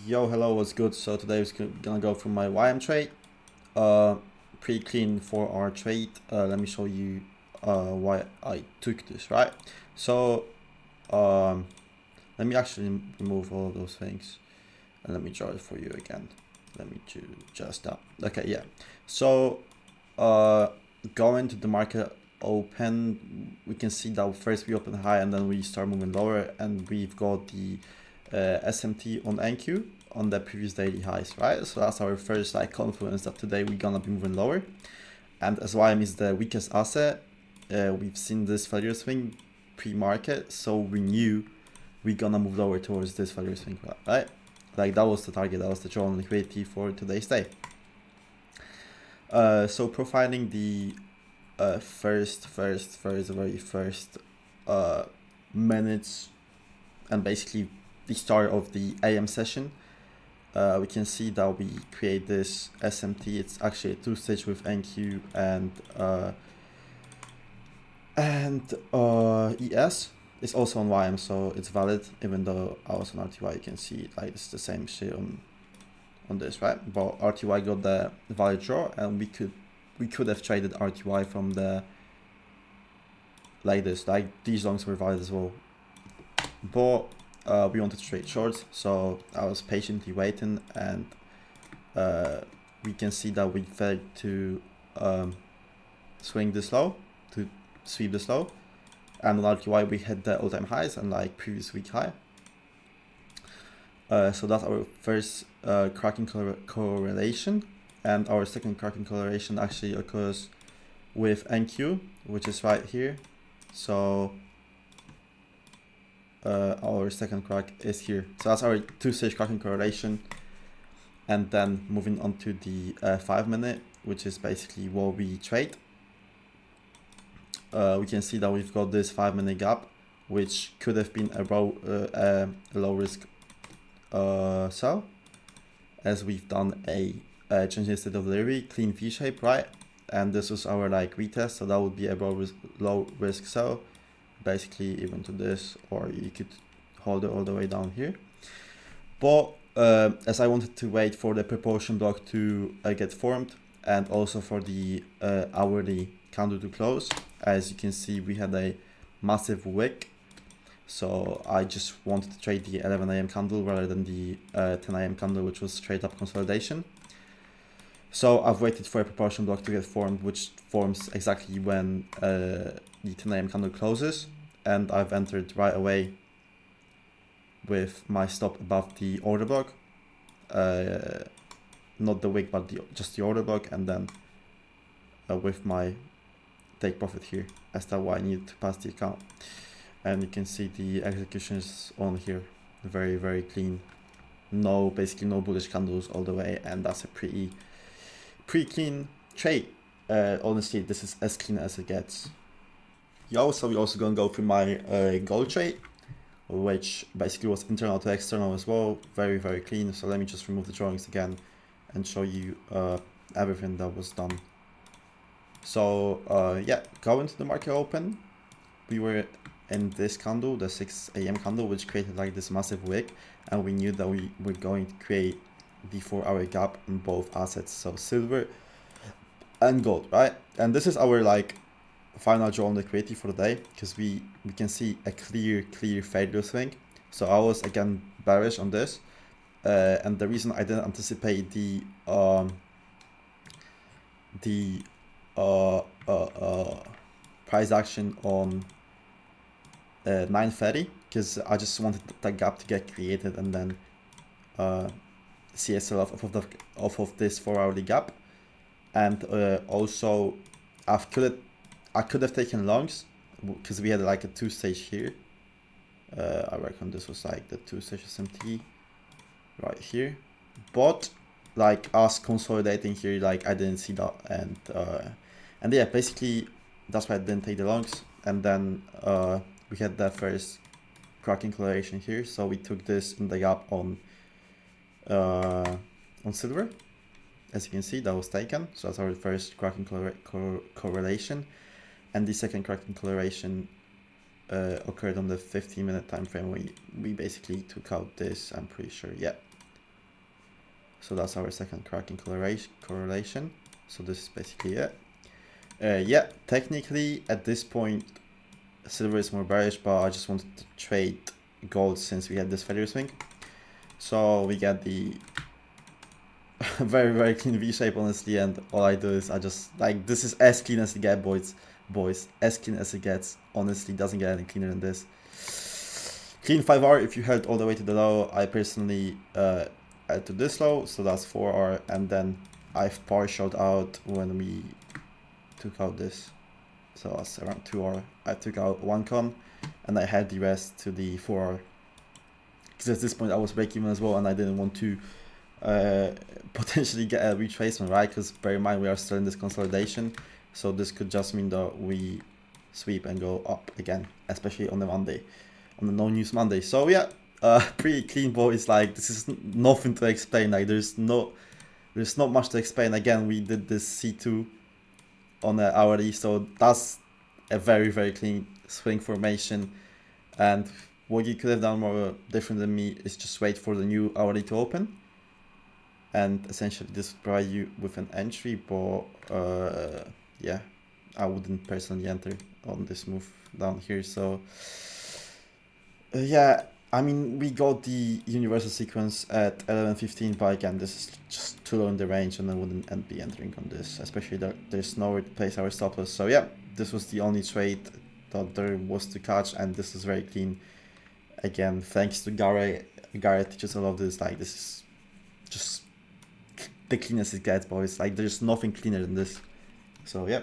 Yo, hello, what's good? So today we're gonna go through my YM trade. Pretty clean for our trade. Let me show you why I took this, right? So um, let me actually remove all of those things and let me draw it for you again. Let me do just that. Okay, yeah. So going to the market open, we can see that first we open high and then we start moving lower, and we've got the SMT on NQ on the previous daily highs, right? So that's our first confidence that today we're gonna be moving lower. And as YM is the weakest asset, we've seen this failure swing pre-market, so we knew we're gonna move lower towards this failure swing, right? Like that was the target, that was the drawn liquidity for today's day. So profiling the very first minutes and basically the start of the AM session, we can see that we create this SMT. It's actually a two-stage with NQ and ES. It's also on YM, so it's valid. Even though I was on RTY, you can see like it's the same shit on this, right? But RTY got the valid draw, and we could have traded RTY from the like this. Like these longs were valid as well, but we wanted to trade shorts, so I was patiently waiting, and we can see that we failed to swing this low, to sweep this low, and on RTY we hit the all-time highs and like previous week high. So that's our first cracking correlation, and our second cracking correlation actually occurs with NQ, which is right here. So our second crack is here. So that's our two-stage cracking correlation. And then moving on to the 5 minute, which is basically what we trade. We can see that we've got this 5 minute gap, which could have been a low risk sell, as we've done a change in state of delivery, clean V shape, right? And this was our like retest, so that would be a low risk sell, basically even to this, or you could hold it all the way down here. But as I wanted to wait for the proportion block to get formed, and also for the hourly candle to close, as you can see we had a massive wick, so I just wanted to trade the 11 AM candle rather than the 10 AM candle, which was straight up consolidation. So I've waited for a proportion block to get formed, which forms exactly when the 10 AM candle closes, and I've entered right away with my stop above the order block, not the wick but just the order block, and then with my take profit here, as that's why I need to pass the account. And you can see the execution is on here, very clean, basically no bullish candles all the way, and that's a pretty clean trade. Honestly, this is as clean as it gets. So we're also gonna go through my gold trade, which basically was internal to external as well, very clean. So let me just remove the drawings again and show you everything that was done. So yeah, going to the market open, we were in this candle, the 6 AM candle, which created like this massive wick, and we knew that we were going to create the 4-hour gap in both assets, so silver and gold, right? And this is our like final draw on liquidity for the day, because we can see a clear failure swing. So I was again bearish on this, and the reason I didn't anticipate the price action on 9:30, because I just wanted that gap to get created and then see a sell off of this 4-hourly gap. And also I could have taken longs, because we had like a two-stage here. I reckon this was like the two-stage SMT right here, but like us consolidating here, like I didn't see that, and yeah, basically that's why I didn't take the longs. And then we had the first cracking correlation here, so we took this in the gap on silver. As you can see, that was taken, so that's our first cracking correlation. And the second cracking correlation occurred on the 15-minute time frame. We basically took out this, I'm pretty sure, yeah. So that's our second cracking correlation. So this is basically it. Yeah, technically at this point, silver is more bearish, but I just wanted to trade gold since we had this failure swing. So we get the very, very clean V shape, honestly, and all I do is I just, like, this is as clean as it gets, boys, as clean as it gets. Honestly, doesn't get any cleaner than this. Clean 5R if you held all the way to the low. I personally add to this low, so that's 4R, and then I've partialed out when we took out this, so that's around 2R. I took out 1 con, and I had the rest to the 4R, because at this point I was break even as well, and I didn't want to potentially get a retracement, right? Because bear in mind we are still in this consolidation, so this could just mean that we sweep and go up again, especially on the Monday, on the no news Monday. So yeah, pretty clean, boys. Like, this is nothing to explain. Like, there's not much to explain. Again, we did this C2 on the hourly, so that's a very, very clean swing formation. And what you could have done more different than me is just wait for the new hourly to open, and essentially this would provide you with an entry. But yeah, I wouldn't personally enter on this move down here. So yeah, I mean, we got the universal sequence at 11:15, but again, this is just too low in the range, and I wouldn't be entering on this, especially that there's nowhere to place our stop loss. So yeah, this was the only trade that there was to catch, and this is very clean. Again, thanks to Garrett teaches all of this. Like, this is just the cleanest it gets, boys. Like, there's nothing cleaner than this. So yeah.